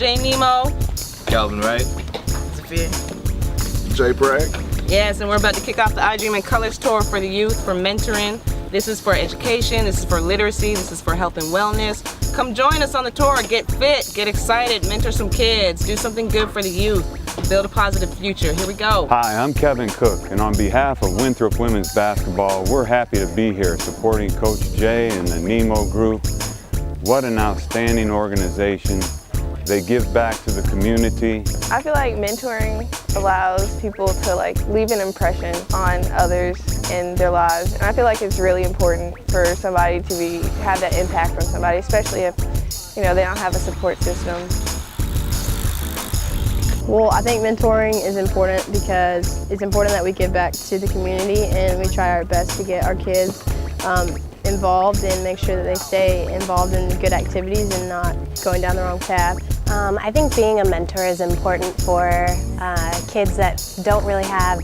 J Nemo. Calvin Wright. Sophia. Jay Bragg. Yes, and we're about to kick off the I Dream in Colors tour for the youth, for mentoring. This is for education, this is for literacy, this is for health and wellness. Come join us on the tour, get fit, get excited, mentor some kids, do something good for the youth, build a positive future. Here we go. Hi, I'm Kevin Cook, and on behalf of Winthrop Women's Basketball, we're happy to be here supporting Coach Jay and the Nemo Group. What an outstanding organization. They give back to the community. I feel like mentoring allows people to leave an impression on others in their lives, and I feel like it's really important for somebody to have that impact on somebody, especially if they don't have a support system. Well, I think mentoring is important because it's important that we give back to the community and we try our best to get our kids involved and make sure that they stay involved in good activities and not going down the wrong path. I think being a mentor is important for kids that don't really have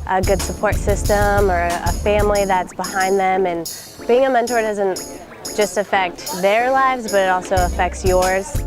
a good support system or a family that's behind them, and being a mentor doesn't just affect their lives, but it also affects yours.